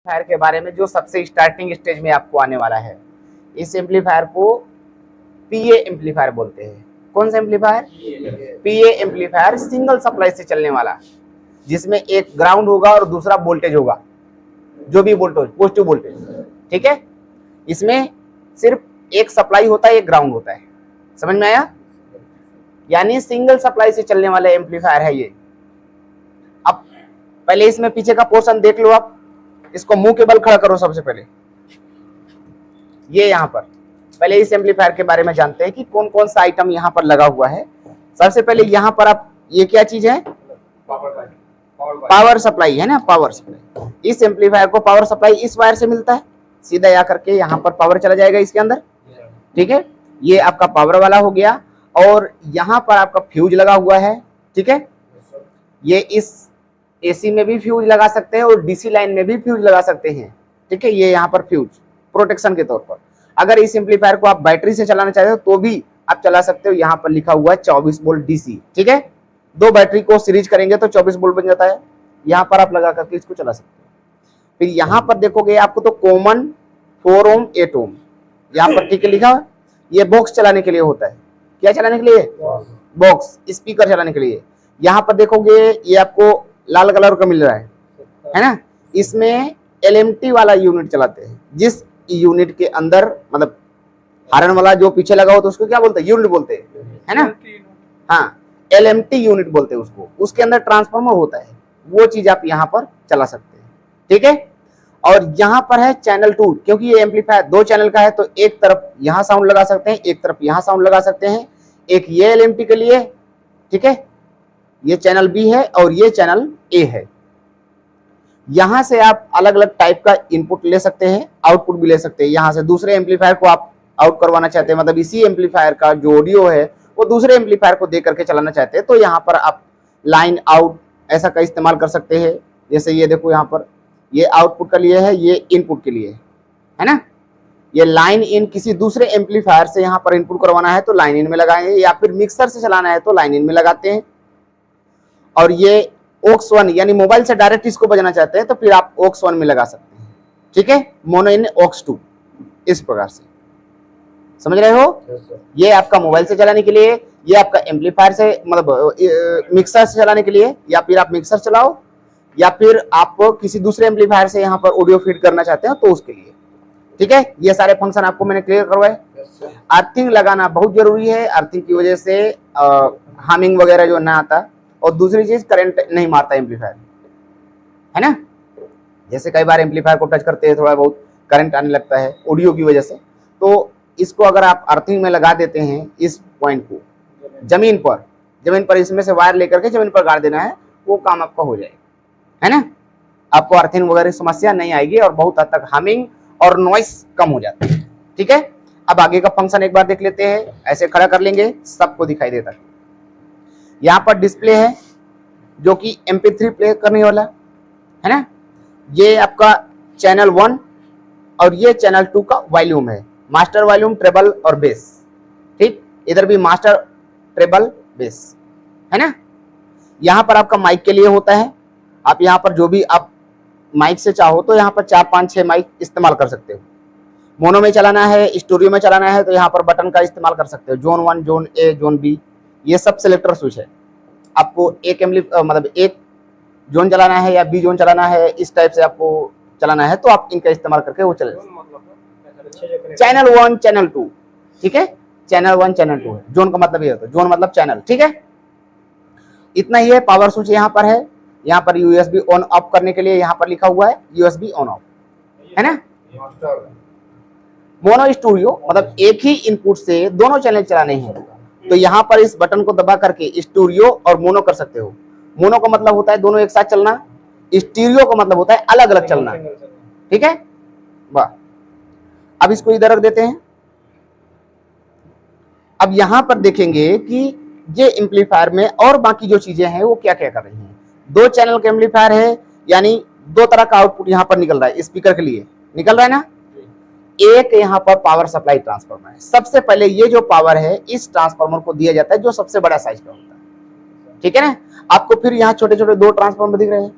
Amplifier के बारे में जो सबसे स्टार्टिंग स्टेज में आपको आने वाला है। इस एम्पलीफायर को पीए एम्पलीफायर बोलते हैं। कौन सा एम्पलीफायर? पीए एम्पलीफायर, सिंगल सप्लाई से चलने वाला, जिसमें एक ग्राउंड होगा और दूसरा वोल्टेज होगा, जो भी वोल्टेज, पॉजिटिव वोल्टेज, ठीक है। इसमें सिर्फ एक सप्लाई होता है, एक ग्राउंड होता है। समझ में आया? यानी सिंगल सप्लाई से चलने वाला एम्पलीफायर है ये। अब पहले इसमें पीछे का पोर्शन देख लो आप। इसको मुंह के बल खड़ा करो सबसे पहले। ये यहाँ पर पहले इस एम्पलीफायर के बारे में जानते हैं कि कौन कौन सा आइटम यहाँ पर लगा हुआ है। सबसे पहले यहाँ पर आप, ये क्या चीज है? पावर सप्लाई है ना, पावर सप्लाई। इस एम्पलीफायर को पावर सप्लाई इस वायर से मिलता है, सीधा जा करके यहाँ पर पावर चला जाएगा इसके अंदर, ठीक है। ये आपका पावर वाला हो गया। और यहाँ पर आपका फ्यूज लगा हुआ है, ठीक है। ये इस एसी में भी फ्यूज लगा सकते हैं और डीसी लाइन में भी फ्यूज लगा सकते हैं, ठीक है। ये यहाँ पर फ्यूज प्रोटेक्शन के तौर पर। अगर इस एम्पलीफायर को आप बैटरी से चलाना चाहते हो तो भी आप चला सकते हो। यहाँ पर लिखा हुआ है 24 वोल्ट डीसी, ठीक है। दो बैटरी को सीरीज करेंगे तो 24 वोल्ट बन जाता है। यहाँ पर आप लगा करके इसको चला सकते हो। फिर यहाँ पर देखोगे आपको तो कॉमन 4 ओम 8 ओम यहाँ पर, ठीक है, लिखा है। ये बॉक्स चलाने के लिए होता है। क्या चलाने के लिए? बॉक्स, स्पीकर चलाने के लिए। यहाँ पर देखोगे ये आपको लाल कलर का मिल रहा है ना। इसमें एलएमटी वाला यूनिट चलाते हैं, जिस यूनिट के अंदर मतलब हारन वाला जो पीछे लगा हो तो उसको क्या बोलते हैं? यूनिट बोलते हैं, है ना। हाँ, एलएमटी यूनिट बोलते हैं उसको। उसके अंदर ट्रांसफार्मर होता है, वो चीज आप यहाँ पर चला सकते हैं, ठीक है। और यहाँ पर है चैनल 2, क्योंकि ये एम्पलीफायर 2 चैनल का है तो एक तरफ यहाँ साउंड लगा सकते हैं, एक तरफ यहाँ साउंड लगा सकते हैं। एक ये एलएमटी के लिए, ठीक है, ये चैनल बी है और ये चैनल ए है। यहां से आप अलग अलग टाइप का इनपुट ले सकते हैं, आउटपुट भी ले सकते हैं। यहां से दूसरे एम्पलीफायर को आप आउट करवाना चाहते हैं, मतलब इसी एम्पलीफायर का जो ऑडियो है वो दूसरे एम्पलीफायर को दे करके चलाना चाहते हैं, तो यहाँ पर आप लाइन आउट ऐसा का इस्तेमाल कर सकते हैं। जैसे ये देखो, यहाँ पर ये आउटपुट के लिए है, ये इनपुट के लिए है ना। ये लाइन इन किसी दूसरे एम्पलीफायर से यहाँ पर इनपुट करवाना है तो लाइन इन में लगाएंगे, या फिर मिक्सर से चलाना है तो लाइन इन में लगाते हैं। और ये ऑक्स 1 यानी मोबाइल से डायरेक्ट इसको बजाना चाहते हैं तो फिर आप ऑक्स 1 में लगा सकते हैं, ठीक है। मोनो इन ऑक्स 2, इस प्रकार से। समझ रहे हो? ये आपका मोबाइल से चलाने के लिए, ये आपका एम्पलीफायर से मतलब मिक्सर से चलाने के लिए, या फिर आप मिक्सर चलाओ, या फिर आप किसी दूसरे एम्पलीफायर से यहाँ पर ऑडियो फीड करना चाहते हो तो उसके लिए, ठीक है। ये सारे फंक्शन आपको मैंने क्लियर करवाए। अर्थिंग लगाना बहुत जरूरी है। अर्थिंग की वजह से हामिंग वगैरह जो ना आता, और दूसरी चीज करंट नहीं मारता एम्पलीफायर, है ना। जैसे कई बार एम्पलीफायर को टच करते हैं थोड़ा बहुत करंट आने लगता है ऑडियो की वजह से, तो इसको अगर आप अर्थिंग में लगा देते हैं, इस पॉइंट को जमीन पर इसमें से वायर लेकर के जमीन पर गाड़ देना है, वो काम आपका हो जाएगा, है ना। आपको अर्थिंग वगैरह समस्या नहीं आएगी और बहुत हद तक हामिंग और नॉइस कम हो जाता है, ठीक है। अब आगे का फंक्शन एक बार देख लेते हैं। ऐसे खड़ा कर लेंगे, सबको दिखाई देता है। यहाँ पर डिस्प्ले है जो कि MP3 प्ले करने वाला है ना। ये आपका चैनल 1 और ये चैनल 2 का वॉल्यूम है, मास्टर वॉल्यूम, ट्रेबल और बेस, ठीक। इधर भी मास्टर, ट्रेबल, बेस, है ना। यहाँ पर आपका माइक के लिए होता है। आप यहाँ पर जो भी आप माइक से चाहो तो यहाँ पर 4, 5, 6 माइक इस्तेमाल कर सकते हो। मोनो में चलाना है, स्टूडियो में चलाना है तो यहाँ पर बटन का इस्तेमाल कर सकते हो। Zone 1, zone A, zone B, ये सब सिलेक्टर स्विच है। आपको एक मतलब एक जोन चलाना है या बी जोन चलाना है, इस टाइप से आपको चलाना है तो आप इनका इस्तेमाल करके वो चले। चैनल 1, चैनल 2, ठीक है। चैनल 1, चैनल 2 है। जोन का मतलब ये होता है, जोन मतलब चैनल, ठीक है। इतना ही है। पावर स्विच यहाँ पर है। यहाँ पर यूएसबी ऑन ऑफ करने के लिए यहाँ पर लिखा हुआ है यूएसबी ऑन ऑफ, है ना। मोनो स्टूडियो मतलब एक ही इनपुट से दोनों चैनल चलाने हैं, तो यहाँ पर इस बटन को दबा करके स्टूडियो और मोनो कर सकते हो। मोनो का मतलब होता है दोनों एक साथ चलना, स्टीरियो का मतलब होता है अलग अलग चलना, ठीक है। वाह, अब इसको इधर रख देते हैं। अब यहाँ पर देखेंगे कि ये एम्पलीफायर में और बाकी जो चीजें हैं वो क्या क्या कर रही हैं। 2 चैनल का एम्पलीफायर है, यानी 2 तरह का आउटपुट यहाँ पर निकल रहा है। स्पीकर के लिए निकल रहा है ना। एक यहाँ पर पावर सप्लाई ट्रांसफार्मर है। सबसे पहले ये जो पावर है इस ट्रांसफार्मर को दिया जाता है जो सबसे बड़ा साइज का होता है, ठीक है ना। आपको फिर यहाँ छोटे छोटे 2 ट्रांसफार्मर दिख रहे हैं।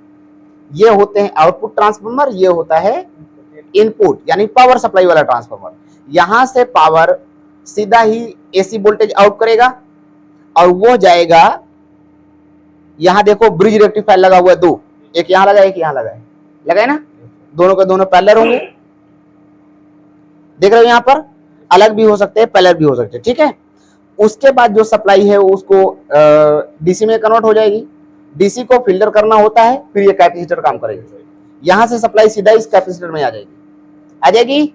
ये होते हैं आउटपुट ट्रांसफार्मर, ये होता है इनपुट यानी पावर सप्लाई वाला ट्रांसफार्मर। यहां से पावर सीधा ही एसी वोल्टेज आउट करेगा और वो जाएगा, यहां देखो ब्रिज रेक्टिफायर लगा हुआ है दो, एक यहां लगा एक यहां लगा है ना, दोनों के दोनों पैरेलल होंगे, देख रहे हो, यहां पर अलग भी हो सकते हैं पैरेलल भी हो सकते हैं, ठीक है। उसके बाद जो सप्लाई है उसको डीसी में कन्वर्ट हो जाएगी, डीसी को फिल्टर करना होता है, फिर ये कैपेसिटर काम करेगी, यहां से सप्लाई सीधा इस कैपेसिटर में आ जाएगी।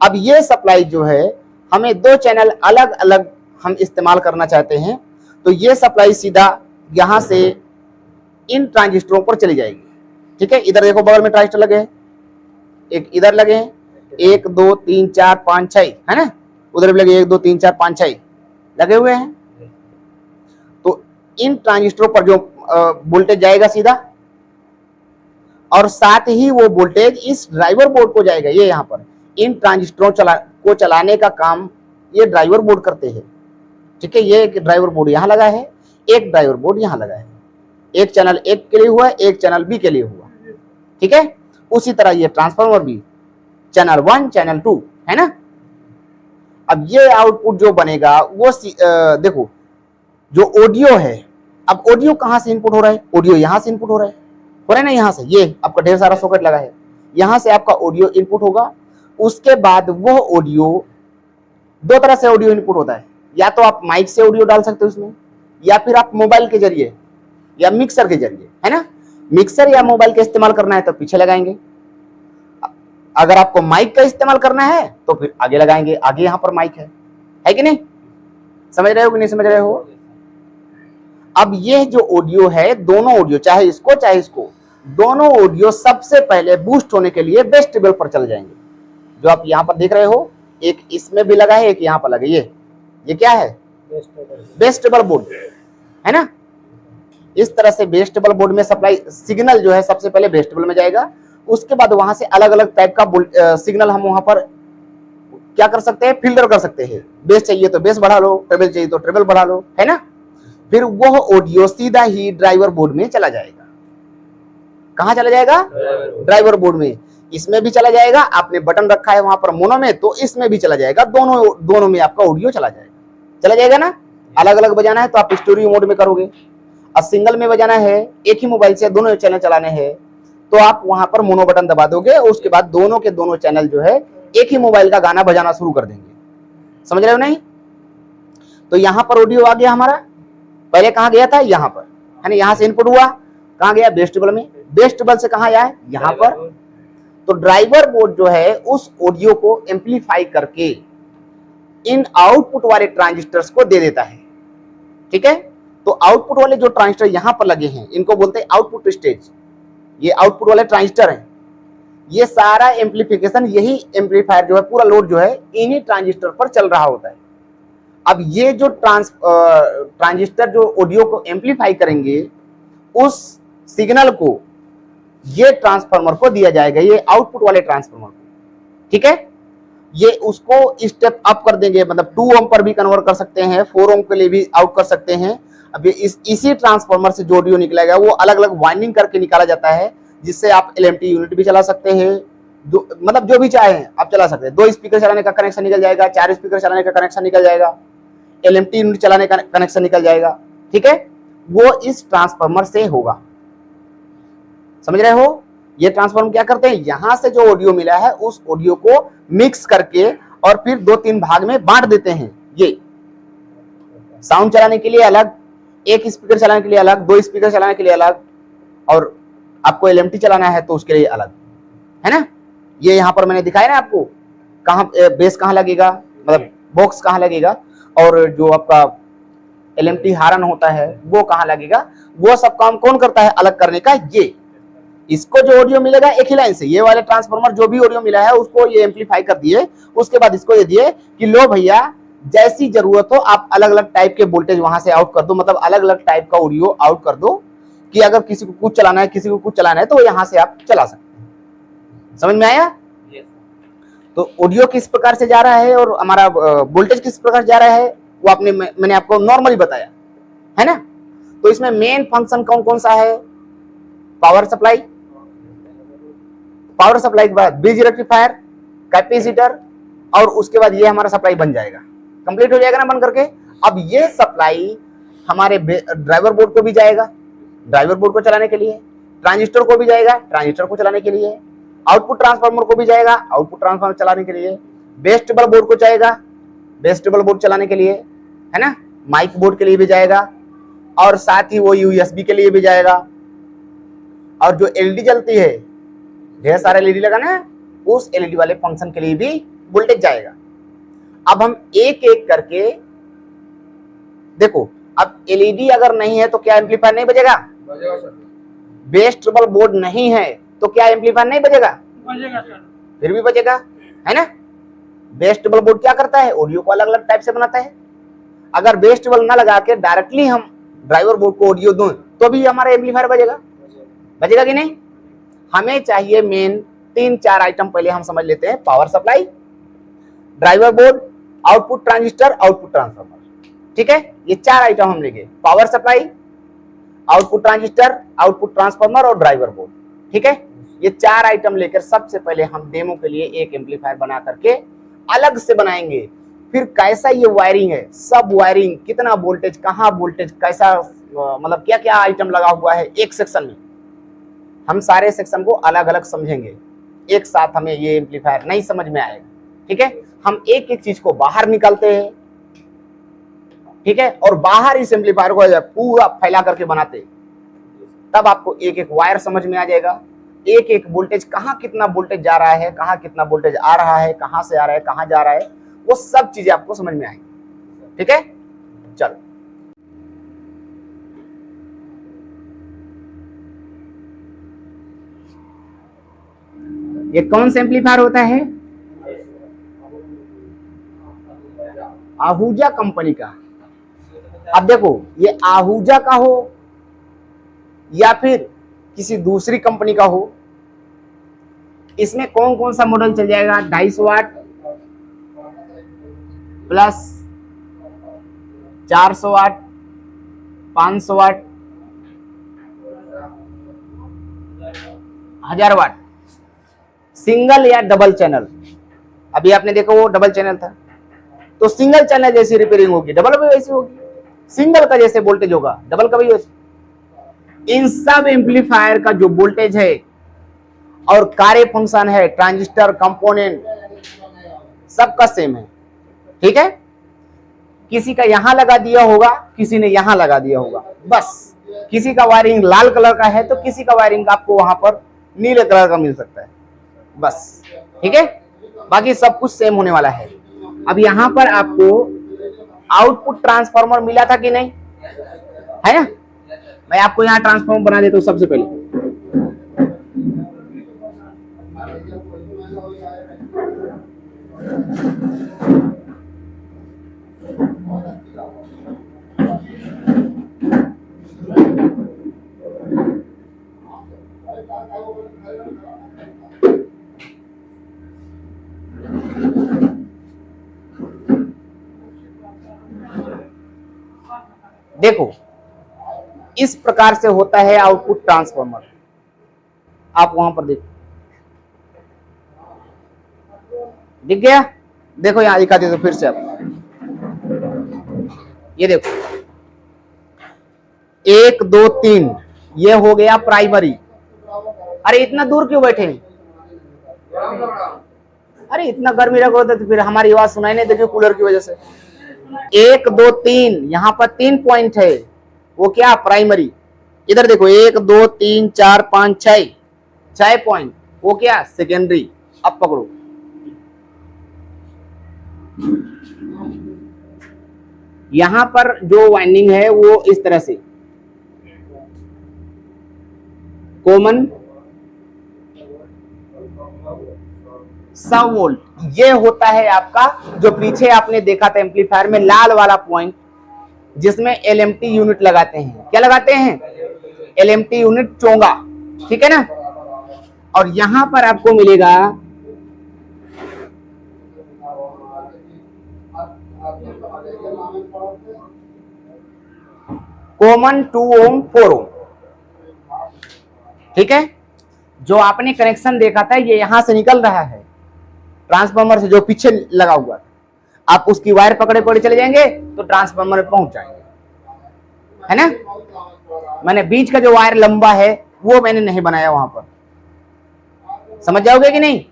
अब ये सप्लाई जो है हमें दो चैनल अलग अलग हम इस्तेमाल करना चाहते हैं, तो ये सप्लाई सीधा यहां से इन ट्रांजिस्टरों पर चली जाएगी, ठीक है। इधर देखो बगल में ट्रांजिस्टर लगे हैं, एक इधर लगे हैं, 1 2 3 4 5 6 है ना, उधर भी लगे 1 2 3 4 5 6 लगे हुए हैं। तो इन ट्रांजिस्टरों पर जो वोल्टेज जाएगा सीधा, और साथ ही वो वोल्टेज इस ड्राइवर बोर्ड को जाएगा, ये यहाँ पर इन ट्रांजिस्टरों को चलाने का काम ये ड्राइवर बोर्ड करते हैं, ठीक है। ये एक ड्राइवर बोर्ड यहाँ लगा है, एक ड्राइवर बोर्ड यहाँ लगा है, एक चैनल ए के लिए हुआ, एक चैनल बी के लिए हुआ, ठीक है। उसी तरह ये ट्रांसफार्मर भी चैनल 1 चैनल 2 है ना। अब ये आउटपुट जो बनेगा वो देखो जो ऑडियो है, अब ऑडियो कहां से इनपुट हो रहा है, ऑडियो यहां से इनपुट हो रहा है ना, यहां से, ये आपका ढेर सारा सॉकेट लगा है, यहां से आपका ऑडियो इनपुट होगा। उसके बाद वो ऑडियो, दो तरह से ऑडियो इनपुट होता है, या तो आप माइक से ऑडियो डाल सकते हो उसमें, या फिर आप मोबाइल के जरिए या मिक्सर के जरिए, है ना। मिक्सर या मोबाइल का इस्तेमाल करना है तो पीछे लगाएंगे, अगर आपको माइक का इस्तेमाल करना है तो फिर आगे लगाएंगे, आगे यहां पर माइक है कि नहीं, समझ रहे हो कि नहीं समझ रहे हो। अब ये जो ऑडियो है, दोनों ऑडियो चाहे इसको चाहे इसको, दोनों ऑडियो सबसे पहले बूस्ट होने के लिए बेस टेबल पर चल जाएंगे, जो आप यहां पर देख रहे हो, एक इसमें भी लगा है एक यहां पर लगा, ये क्या है, बेस टेबल बोर्ड है ना। इस तरह से बेस टेबल बोर्ड में सप्लाई सिग्नल जो है सबसे पहले बेस टेबल में जाएगा, उसके बाद वहां से अलग अलग टाइप का सिग्नल हम वहां पर क्या कर सकते हैं, फिल्टर कर सकते हैं, बेस चाहिए तो बेस बढ़ा लो, ट्रेबल चाहिए तो ट्रेबल बढ़ा लो, है ना। फिर वो ऑडियो सीधा ही ड्राइवर बोर्ड में चला जाएगा, कहां चला जाएगा, ड्राइवर बोर्ड में, इसमें भी चला जाएगा, आपने बटन रखा है वहां पर मोनो में तो इसमें भी चला जाएगा, दोनों में आपका ऑडियो चला जाएगा ना। अलग अलग बजाना है तो आप स्टूडियो मोड में करोगे, और सिंगल में बजाना है, एक ही मोबाइल से दोनों चैनल चलाने हैं तो आप वहां पर मोनो बटन दबा दोगे, और उसके बाद दोनों के दोनों चैनल जो है एक ही मोबाइल का गाना बजाना शुरू कर देंगे, समझ रहे हो नहीं। तो यहां पर ऑडियो आ गया हमारा, पहले कहां गया था, यहां पर है ना, यहां से इनपुट हुआ, कहां गया, बेस टेबल में, बेस टेबल से कहां आया, यहां पर। तो ड्राइवर बोर्ड जो है उस ऑडियो को एम्पलीफाई करके इन आउटपुट वाले ट्रांजिस्टर्स को दे देता है, ठीक है। तो आउटपुट वाले जो ट्रांजिस्टर यहां पर लगे हैं इनको बोलते हैं आउटपुट स्टेज, ये आउटपुट वाले ट्रांजिस्टर हैं, ये सारा एम्पलीफिकेशन, यही एम्पलीफायर जो है पूरा लोड जो है इन्हीं ट्रांजिस्टर पर चल रहा होता है। अब ये जो ट्रांजिस्टर जो ऑडियो को एम्पलीफाई करेंगे, उस सिग्नल को ये ट्रांसफार्मर को दिया जाएगा, ये आउटपुट वाले ट्रांसफार्मर को, ठीक है। ये उसको स्टेप अप कर देंगे, मतलब 2 ओम पर भी कन्वर्ट कर सकते हैं, 4 ओम के लिए भी आउट कर सकते हैं। अब इसी ट्रांसफार्मर से जो ऑडियो निकलेगा वो अलग अलग वाइंडिंग करके निकाला जाता है, जिससे आप एलएमटी यूनिट भी चला सकते हैं, मतलब जो भी चाहे आप चला सकते हैं। 2 स्पीकर चलाने का कनेक्शन निकल जाएगा, 4 स्पीकर चलाने का कनेक्शन निकल जाएगा, एलएमटी यूनिट चलाने का कनेक्शन निकल जाएगा, ठीक है। वो इस ट्रांसफार्मर से होगा, समझ रहे हो। ये ट्रांसफार्मर क्या करते हैं, यहां से जो ऑडियो मिला है उस ऑडियो को मिक्स करके और फिर 2-3 भाग में बांट देते हैं। ये साउंड चलाने के लिए अलग, एक स्पीकर चलाने के लिए अलग, 2 स्पीकर चलाने के लिए अलग, और आपको एलएमटी चलाना है तो उसके लिए अलग, है ना। ये यहां पर मैंने दिखाया ना आपको, कहां बेस कहां लगेगा, मतलब बॉक्स कहां लगेगा, और जो आपका एलएमटी हारन होता है वो कहां लगेगा, वो सब काम कौन करता है अलग करने का। ये इसको जो ऑडियो मिलेगा एक ही लाइन से, ये वाले ट्रांसफार्मर जो भी ऑडियो मिला है उसको ये एम्पलीफाई कर दिए, उसके बाद इसको ये दिए कि लो भैया जैसी जरूरत हो आप अलग अलग टाइप के वोल्टेज वहां से आउट कर दो, मतलब अलग अलग टाइप का ऑडियो आउट कर दो, कि अगर किसी को कुछ चलाना है किसी को कुछ चलाना है तो यहां से आप चला सकते हैं। समझ में आया। तो ऑडियो किस प्रकार से जा रहा है और हमारा वोल्टेज किस प्रकार जा रहा है वो मैंने आपको नॉर्मली बताया है ना। तो इसमें मेन फंक्शन कौन कौन सा है, पावर सप्लाई, पावर सप्लाई के बाद ब्रिज रेक्टिफायर, कैपेसिटर, और उसके बाद ये हमारा सप्लाई बन जाएगा, कंप्लीट हो जाएगा ना बन करके। अब ये सप्लाई हमारे ड्राइवर बोर्ड को भी जाएगा, ड्राइवर बोर्ड को चलाने के लिए, ट्रांजिस्टर को भी जाएगा, ट्रांजिस्टर को चलाने के लिए, आउटपुट ट्रांसफार्मर को भी जाएगा, आउटपुट ट्रांसफार्मर चलाने के लिए, बेस टेबल बोर्ड को जाएगा, बेस टेबल बोर्ड चलाने के लिए, है ना, माइक बोर्ड के लिए भी जाएगा, और साथ ही वो यूएसबी के लिए भी जाएगा। और जो एलईडी जलती है, ढेर सारा एलईडी लगा ना, उस एलईडी वाले फंक्शन के लिए भी वोल्टेज जाएगा। अब हम एक एक करके देखो, अब एलईडी अगर नहीं है तो क्या एम्पलीफायर नहीं बजेगा? बजेगा सर। बेस ट्रिपल बोर्ड नहीं है तो क्या एम्पलीफायर नहीं बजेगा? बजेगा सर। फिर भी बजेगा, है ना। बेस ट्रिपल बोर्ड क्या करता है? ऑडियो को अलग अलग टाइप से बनाता है। अगर बेस ट्रिपल ना लगा के डायरेक्टली हम ड्राइवर बोर्ड को ऑडियो दूं तो भी हमारा एम्पलीफायर बजेगा, बजेगा कि नहीं? हमें चाहिए मेन 3-4 आइटम पहले हम समझ लेते हैं। Power supply, driver board, output transistor, output transformer, ठीक है। ये 4 आइटम हम लेंगे, power supply, output transistor, output transformer और ड्राइवर बोर्ड, ठीक है। ये 4 आइटम लेकर सबसे पहले हम डेमो के लिए एक एम्पलीफायर बना करके अलग से बनाएंगे। फिर कैसा ये वायरिंग है, सब वायरिंग, कितना वोल्टेज, कहाँ वोल्टेज, कैसा, मतलब क्या क्या आइटम लगा हुआ है एक सेक्शन में, हम सारे सेक्शन को अलग अलग समझेंगे। एक साथ हमें ये एम्पलीफायर नहीं समझ में आएगा, ठीक है। हम एक एक चीज को बाहर निकालते हैं, ठीक है, और बाहर इस एम्पलीफायर को पूरा फैला करके बनाते, तब आपको एक एक वायर समझ में आ जाएगा, एक एक वोल्टेज, कहाँ कितना वोल्टेज जा रहा है, कहाँ कितना वोल्टेज आ रहा है, कहाँ से आ रहा है, कहाँ जा रहा है, वो सब चीजें आपको समझ में आएंगी, ठीक है। चलो ये कौन सा एम्पलीफायर होता है? आहूजा कंपनी का। अब देखो, ये आहूजा का हो या फिर किसी दूसरी कंपनी का हो, इसमें कौन कौन सा मॉडल चल जाएगा? 250 वाट प्लस 400 वाट, 500 वाट, 1000 वाट, सिंगल या डबल चैनल। अभी आपने देखा वो डबल चैनल था, तो सिंगल चैनल जैसी रिपेयरिंग होगी, डबल भी वैसी होगी। सिंगल का जैसे वोल्टेज होगा, डबल का भी वैसे। इन सब एम्पलीफायर का जो वोल्टेज है और कार्य फंक्शन है, ट्रांजिस्टर, कंपोनेंट, सबका सेम है, ठीक है। किसी का यहां लगा दिया होगा, किसी ने यहां लगा दिया होगा, बस। किसी का वायरिंग लाल कलर का है तो किसी का वायरिंग आपको वहां पर नीले कलर का मिल सकता है, बस, ठीक है। बाकी सब कुछ सेम होने वाला है। अब यहां पर आपको आउटपुट ट्रांसफार्मर मिला था कि नहीं, है ना। मैं आपको यहां ट्रांसफार्मर बना देता हूं सबसे पहले। देखो, इस प्रकार से होता है आउटपुट ट्रांसफार्मर। आप वहां पर देखो, दिख गया? देखो यहां दिखा दे तो फिर से आप ये देखो, 1 2 3, ये हो गया प्राइमरी। अरे इतना दूर क्यों बैठे? अरे इतना गर्मी लग रहा था तो फिर हमारी आवाज सुनाई नहीं देती कूलर की वजह से। 1 2 3, यहाँ पर 3 पॉइंट है, वो क्या? प्राइमरी। इधर देखो 1 2 3 4 5 6 पॉइंट, वो क्या? सेकेंडरी। अब पकड़ो, यहां पर जो वाइंडिंग है वो इस तरह से कॉमन 100 वोल्ट, ये होता है आपका जो पीछे आपने देखा था एम्पलीफायर में लाल वाला पॉइंट, जिसमें एलएमटी यूनिट लगाते हैं। क्या लगाते हैं? एलएमटी यूनिट, चोंगा, ठीक है ना। और यहां पर आपको मिलेगा कॉमन 2 ओम 4 ओम, ठीक है। जो आपने कनेक्शन देखा था ये यहां से निकल रहा है ट्रांसफार्मर से, जो पीछे लगा हुआ था, आप उसकी वायर पकड़े पकड़े चले जाएंगे तो ट्रांसफार्मर में पहुंच जाएंगे, है ना। मैंने बीच का जो वायर लंबा है वो मैंने नहीं बनाया वहां पर, समझ जाओगे कि नहीं।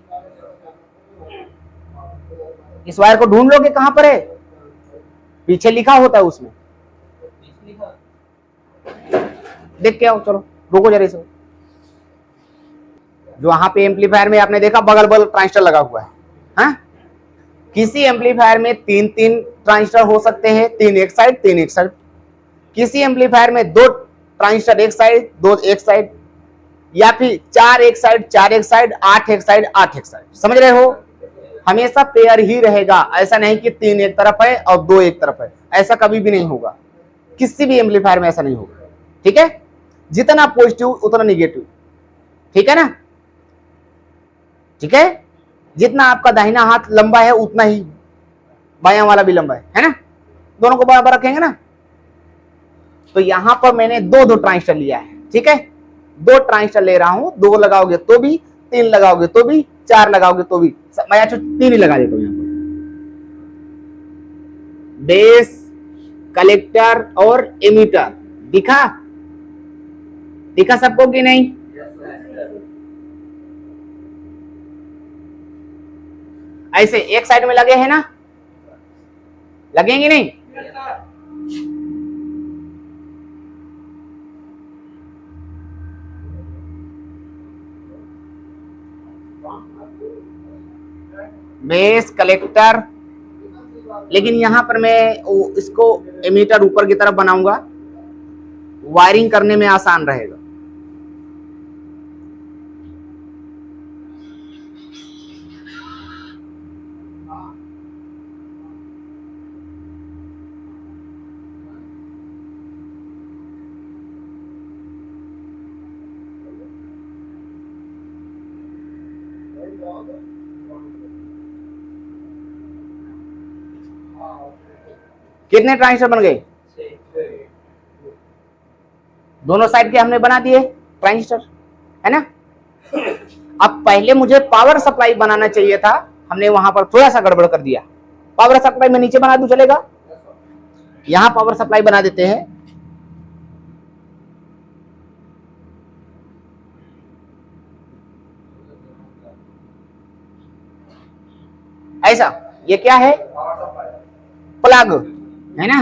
इस वायर को ढूंढ लोगे कहां पर है, पीछे लिखा होता है उसमें, देख के आओ, चलो रुको जरा से। जो वहां पे एम्पलीफायर में आपने देखा बगल बगल ट्रांजिस्टर लगा हुआ है, हाँ? किसी एम्पलीफायर में 3 ट्रांजिस्टर हो सकते हैं, 3 एक साइड 3 एक साइड। किसी एम्पलीफायर में 2 ट्रांजिस्टर एक साइड 2 एक साइड, या फिर 4 एक साइड 4 एक साइड, 8 एक साइड 8 एक साइड, समझ रहे हो। हमेशा पेयर ही रहेगा, ऐसा नहीं कि 3 एक तरफ है और 2 एक तरफ है, ऐसा कभी भी नहीं होगा, किसी भी एम्पलीफायर में ऐसा नहीं होगा, ठीक है। जितना पॉजिटिव उतना निगेटिव, ठीक है ना, ठीक है। जितना आपका दाहिना हाथ लंबा है उतना ही बायां वाला भी लंबा है ना, दोनों को बराबर रखेंगे ना। तो यहां पर मैंने 2 ट्रांजिस्टर लिया है, ठीक है, 2 ट्रांजिस्टर ले रहा हूं, 2 लगाओगे तो भी, 3 लगाओगे तो भी, 4 लगाओगे तो भी, मैं 3 ही लगा देता हूं यहां पर। बेस, कलेक्टर और एमीटर दिखा सबको कि नहीं। ऐसे एक साइड में लगे हैं ना, लगेंगे नहीं। बेस, कलेक्टर, लेकिन यहां पर मैं इसको एमीटर ऊपर की तरफ बनाऊंगा, वायरिंग करने में आसान रहेगा। कितने ट्रांजिस्टर बन गए, दोनों साइड के हमने बना दिए ट्रांजिस्टर, है ना। अब पहले मुझे पावर सप्लाई बनाना चाहिए था, हमने वहां पर थोड़ा सा गड़बड़ कर दिया। पावर सप्लाई में नीचे बना दूं चलेगा, यहां पावर सप्लाई बना देते हैं। ऐसा, ये क्या है, प्लग, है ना।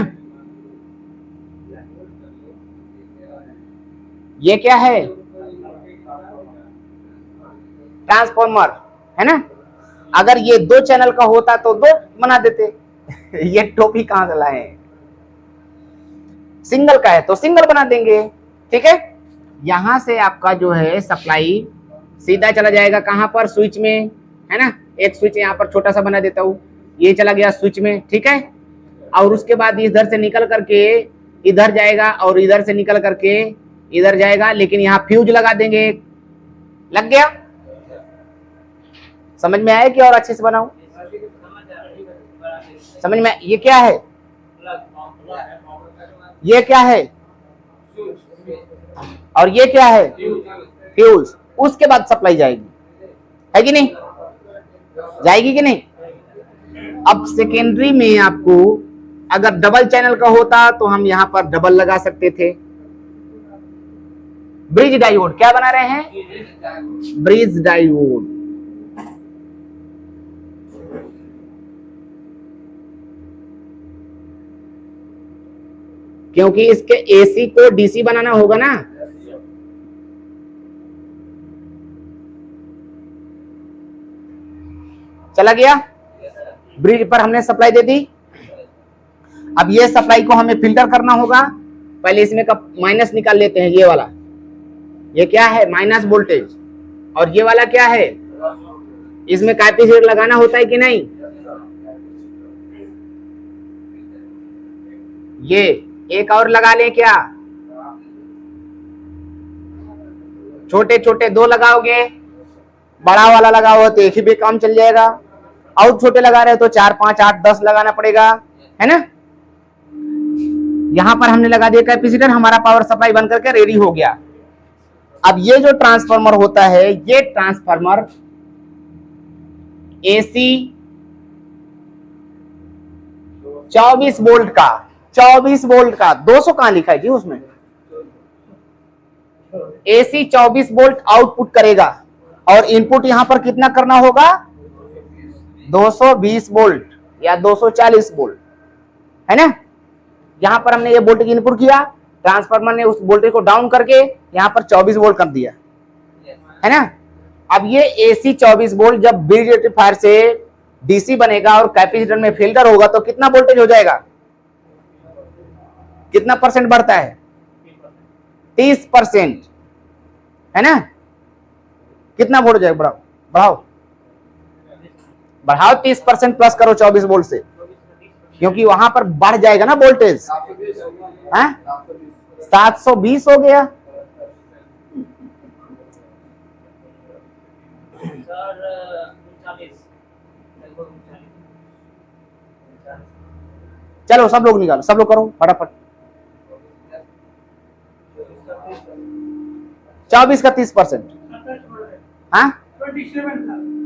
ये क्या है, ट्रांसफार्मर, है ना। अगर ये 2 चैनल का होता तो 2 बना देते। ये टोपी कहां से लाए, सिंगल का है तो सिंगल बना देंगे, ठीक है। यहां से आपका जो है सप्लाई सीधा चला जाएगा कहां पर, स्विच में, है ना। एक स्विच यहां पर छोटा सा बना देता हूं, ये चला गया स्विच में, ठीक है। और उसके बाद इधर से निकल करके इधर जाएगा और इधर से निकल करके इधर जाएगा, लेकिन यहाँ फ्यूज लगा देंगे, लग गया। समझ में आया कि और अच्छे से बनाऊं, समझ में। ये क्या है, ये क्या है, और ये क्या है, फ्यूज। उसके बाद सप्लाई जाएगी, है कि नहीं, जाएगी कि नहीं। अब सेकेंडरी में आपको अगर डबल चैनल का होता तो हम यहां पर डबल लगा सकते थे। ब्रिज डायोड, क्या बना रहे हैं, ब्रिज डायोड। क्योंकि इसके एसी को डीसी बनाना होगा ना, चला गया। ब्रिज पर हमने सप्लाई दे दी। अब ये सप्लाई को हमें फिल्टर करना होगा, पहले इसमें का माइनस निकाल लेते हैं। ये वाला, ये क्या है, माइनस वोल्टेज, और ये वाला क्या है, इसमें कैपेसिटर लगाना होता है कि नहीं। ये एक और लगा लें क्या, छोटे छोटे 2 लगाओगे, बड़ा वाला लगाओ तो एक ही पे काम चल जाएगा, और छोटे लगा रहे हो तो 4 5 8 10 लगाना पड़ेगा, है ना। यहां पर हमने लगा दिया कैपेसिटर, हमारा पावर सप्लाई बन करके रेडी हो गया। अब ये जो ट्रांसफार्मर होता है, ये ट्रांसफार्मर एसी 24 वोल्ट का, 24 वोल्ट का, 200 कहां लिखा है जी उसमें, एसी 24 वोल्ट आउटपुट करेगा और इनपुट यहां पर कितना करना होगा, 220 वोल्ट या 240 वोल्ट, है ना। यहां पर हमने ये वोल्टेज इनपुट किया, ट्रांसफार्मर ने उस वोल्टेज को डाउन करके यहां पर 24 वोल्ट कर दिया, है ना। अब ये एसी 24 वोल्ट जब ब्रिज रेक्टिफायर से डीसी बनेगा और कैपेसिटर में फिल्टर होगा तो कितना वोल्टेज हो जाएगा, कितना परसेंट बढ़ता है, 30%, है ना। कितना वोल्ट हो जाएगा, बढ़ाओ बढ़ाओ बढ़ाओ, 30% प्लस करो 24 वोल्ट से, क्योंकि वहां पर बढ़ जाएगा ना वोल्टेज, 720 हो गया। चलो सब लोग निकालो, सब लोग करो फटाफट। 24 का 30%, हाँ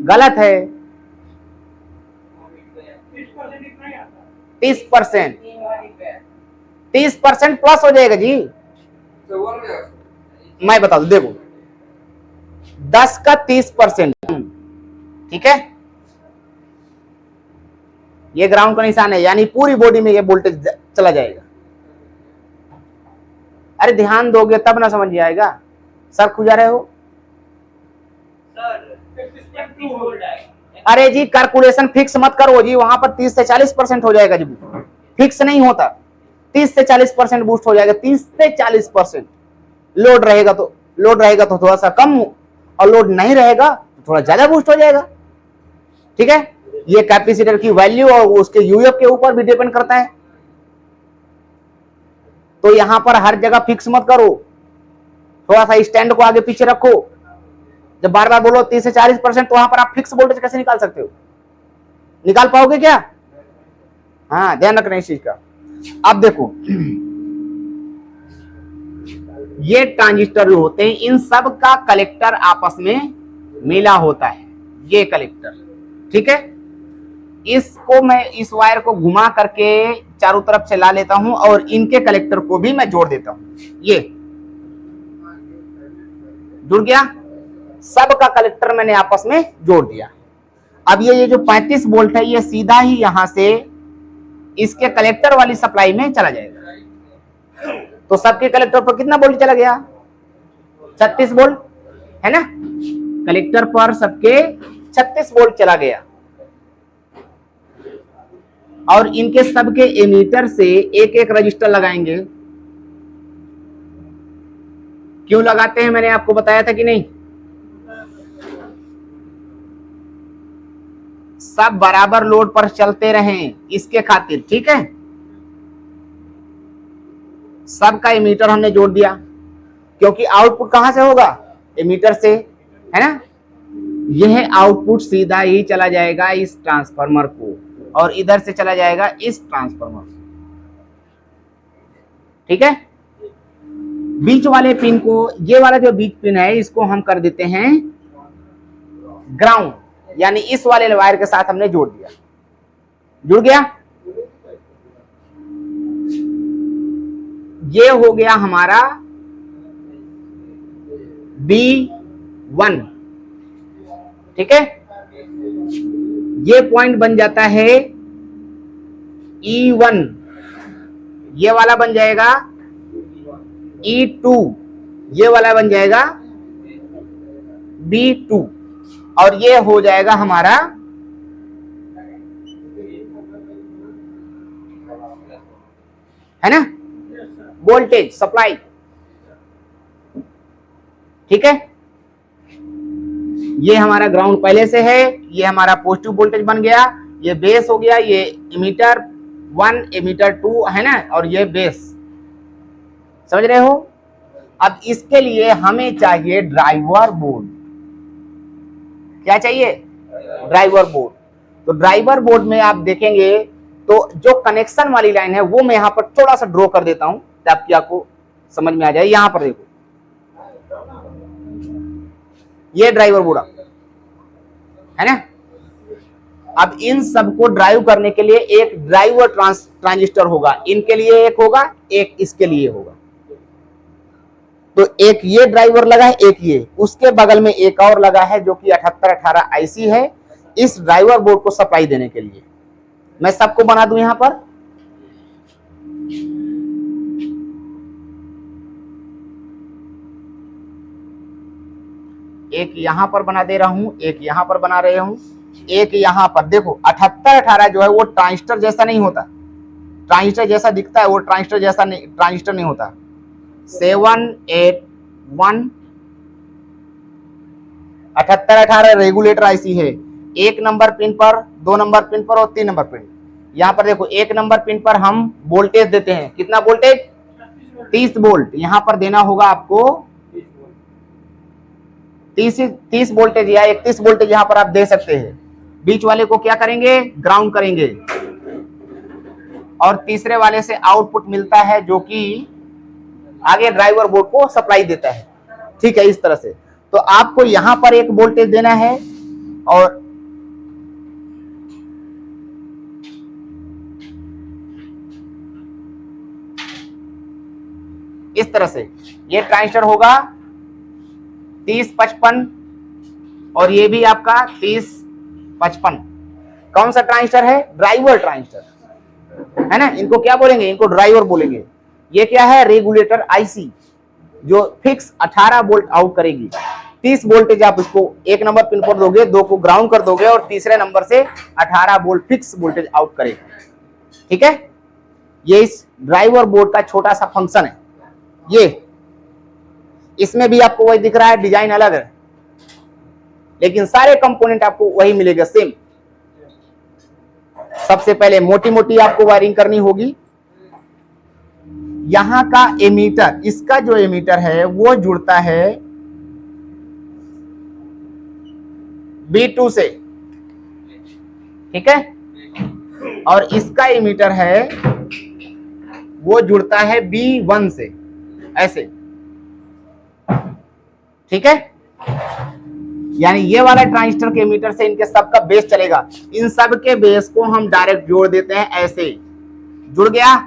गलत है, 30%, 30% प्लस हो जाएगा जी। मैं बता दूं, देखो 10 का 30%, ठीक है, ये ग्राउंड का निशान है, यानी पूरी बॉडी में ये वोल्टेज चला जाएगा। अरे ध्यान दोगे तब ना समझ में आएगा, सर खुजा रहे हो। अरे जी कैलकुलेशन फिक्स मत करो जी, वहां पर 30 से 40% हो जाएगा जी, फिक्स नहीं होता, 30 से 40% बूस्ट हो जाएगा, 30 से 40%। लोड रहेगा तो थोड़ा सा कम, और लोड नहीं रहेगा तो थोड़ा ज्यादा बूस्ट हो जाएगा, ठीक है। ये कैपेसिटर की वैल्यू और उसके यूएफ के ऊपर भी डिपेंड करता है, तो यहां पर हर जगह फिक्स मत करो, थोड़ा सा स्टैंड को आगे पीछे रखो। जब बार बार बोलो 30 से 40%, तो वहां पर आप फिक्स वोल्टेज कैसे निकाल सकते हो, निकाल पाओगे क्या, हाँ ध्यान रखना इस चीज का। अब देखो ये ट्रांजिस्टर जो होते हैं, इन सब का कलेक्टर आपस में मिला होता है, ये कलेक्टर, ठीक है। इसको मैं इस वायर को घुमा करके चारों तरफ से ला लेता हूं और इनके कलेक्टर को भी मैं जोड़ देता हूं, ये जुड़ गया, सब का कलेक्टर मैंने आपस में जोड़ दिया। अब ये जो 35 वोल्ट है, ये सीधा ही यहां से इसके कलेक्टर वाली सप्लाई में चला जाएगा, तो सबके कलेक्टर पर कितना वोल्ट चला गया, 36 वोल्ट, है ना। कलेक्टर पर सबके 36 वोल्ट चला गया, और इनके सबके एमीटर से एक एक रजिस्टर लगाएंगे। क्यों लगाते हैं मैंने आपको बताया था कि नहीं, सब बराबर लोड पर चलते रहें इसके खातिर, ठीक है। सबका एमीटर हमने जोड़ दिया, क्योंकि आउटपुट कहां से होगा, एमीटर से, है ना। यह आउटपुट सीधा ही चला जाएगा इस ट्रांसफार्मर को, और इधर से चला जाएगा इस ट्रांसफार्मर, ठीक है। बीच वाले पिन को, ये वाला जो बीच पिन है, इसको हम कर देते हैं ग्राउंड, यानी इस वाले वायर के साथ हमने जोड़ दिया, जुड़ गया। ये हो गया हमारा B1, ठीक है। ये पॉइंट बन जाता है E1, ये वाला बन जाएगा E2, ये वाला बन जाएगा B2, और ये हो जाएगा हमारा है ना वोल्टेज सप्लाई, ठीक है। ये हमारा ग्राउंड पहले से है, ये हमारा पॉजिटिव वोल्टेज बन गया, ये बेस हो गया, ये एमीटर 1 एमीटर 2 है ना, और ये बेस, समझ रहे हो। अब इसके लिए हमें चाहिए ड्राइवर बोर्ड, क्या चाहिए, ड्राइवर बोर्ड। तो ड्राइवर बोर्ड में आप देखेंगे तो जो कनेक्शन वाली लाइन है वो मैं यहां पर थोड़ा सा ड्रॉ कर देता हूं ताकि आपको समझ में आ जाए। यहां पर देखो, ये ड्राइवर बोर्ड है ना। अब इन सबको ड्राइव करने के लिए एक ड्राइवर ट्रांजिस्टर होगा, इनके लिए एक होगा, एक इसके लिए होगा। तो एक ये ड्राइवर लगा है, एक ये, उसके बगल में एक और लगा है जो कि 7818 आईसी है इस ड्राइवर बोर्ड को सप्लाई देने के लिए। मैं सबको बना दूं यहां पर। एक यहां पर बना दे रहा हूं, एक यहां पर बना रहे हूं, एक यहां पर। देखो 7818 जो है वो ट्रांजिस्टर जैसा नहीं होता, ट्रांजिस्टर जैसा दिखता है वो ट्रांजिस्टर जैसा नहीं, ट्रांजिस्टर नहीं होता। 781 7818 रेगुलेटर आईसी है। एक नंबर पिन पर, 2 नंबर पिन पर और 3 नंबर पिन। यहां पर देखो एक नंबर पिन पर हम वोल्टेज देते हैं, कितना वोल्टेज? 30 वोल्ट। यहां पर देना होगा आपको 30 वोल्टेज या 31 वोल्टेज यहां पर आप दे सकते हैं। बीच वाले को क्या करेंगे? ग्राउंड करेंगे। और तीसरे वाले से आउटपुट मिलता है जो कि आगे ड्राइवर बोर्ड को सप्लाई देता है। ठीक है, इस तरह से। तो आपको यहां पर एक वोल्टेज देना है और इस तरह से ये ट्रांजिस्टर होगा 3055 और ये भी आपका 3055। कौन सा ट्रांजिस्टर है? ड्राइवर ट्रांजिस्टर है ना। इनको क्या बोलेंगे? इनको ड्राइवर बोलेंगे। ये क्या है? रेगुलेटर आईसी जो फिक्स 18 वोल्ट आउट करेगी। 30 वोल्टेज आप इसको एक नंबर पिन पर दोगे, 2 को ग्राउंड कर दोगे और तीसरे नंबर से 18 वोल्ट फिक्स वोल्टेज आउट करेगा। ठीक है, ये इस ड्राइवर बोर्ड का छोटा सा फंक्शन है। ये इसमें भी आपको वही दिख रहा है, डिजाइन अलग है लेकिन सारे कंपोनेंट आपको वही मिलेगा, सेम। सबसे पहले मोटी मोटी आपको वायरिंग करनी होगी। यहां का एमीटर, इसका जो एमीटर है वो जुड़ता है B2 से, ठीक है, और इसका एमीटर है वो जुड़ता है B1 से, ऐसे। ठीक है, यानी ये वाला ट्रांजिस्टर के एमीटर से इनके सबका बेस चलेगा। इन सब के बेस को हम डायरेक्ट जोड़ देते हैं, ऐसे जुड़ गया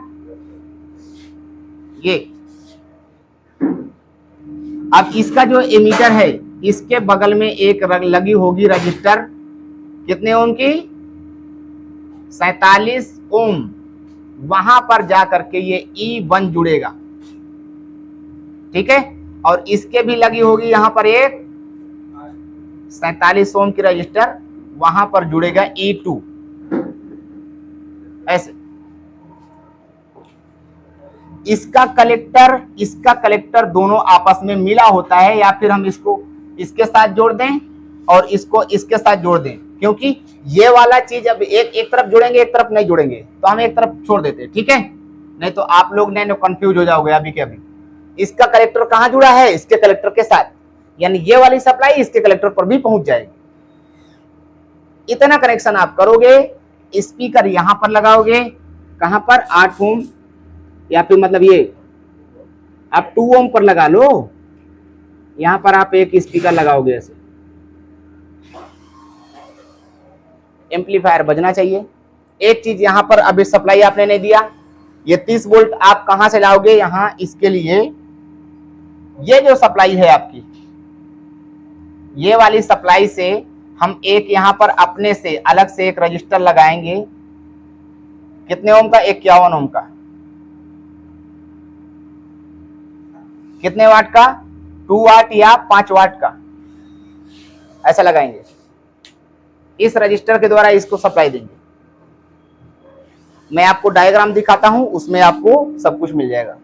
ये। अब इसका जो एमीटर है इसके बगल में एक लगी होगी रजिस्टर, कितने ओम की? 47 ओम। वहां पर जाकर के ये E1 जुड़ेगा। ठीक है, और इसके भी लगी होगी यहां पर एक 47 ओम की रजिस्टर, वहां पर जुड़ेगा E2, ऐसे। इसका कलेक्टर दोनों आपस में मिला होता है, या फिर हम इसको इसके साथ जोड़ दें और इसको इसके साथ जोड़ दें, क्योंकि ये वाला चीज अब एक तरफ जुड़ेंगे, एक तरफ नहीं जुड़ेंगे, तो हम एक तरफ छोड़ देते हैं। ठीक है, नहीं तो आप लोग ने कंफ्यूज हो जाओगे अभी के अभी। इसका कलेक्टर कहां जुड़ा है? इसके कलेक्टर के साथ, यानी ये वाली सप्लाई इसके कलेक्टर पर भी पहुंच जाएगी। इतना कनेक्शन आप करोगे। स्पीकर यहां पर लगाओगे, कहां पर? 8 ओम, या फिर मतलब ये आप 2 ओम पर लगा लो। यहां पर आप एक स्पीकर लगाओगे, ऐसे। एम्पलीफायर बजना चाहिए। एक चीज यहां पर अभी सप्लाई आपने नहीं दिया, ये 30 वोल्ट आप कहां से लाओगे? यहां इसके लिए ये जो सप्लाई है आपकी, ये वाली सप्लाई से हम एक यहां पर अपने से अलग से एक रजिस्टर लगाएंगे। कितने ओम का? 51 ओम का। कितने वाट का? 2 वाट या 5 वाट का, ऐसा लगाएंगे। इस रजिस्टर के द्वारा इसको सप्लाई देंगे। मैं आपको डायग्राम दिखाता हूं, उसमें आपको सब कुछ मिल जाएगा।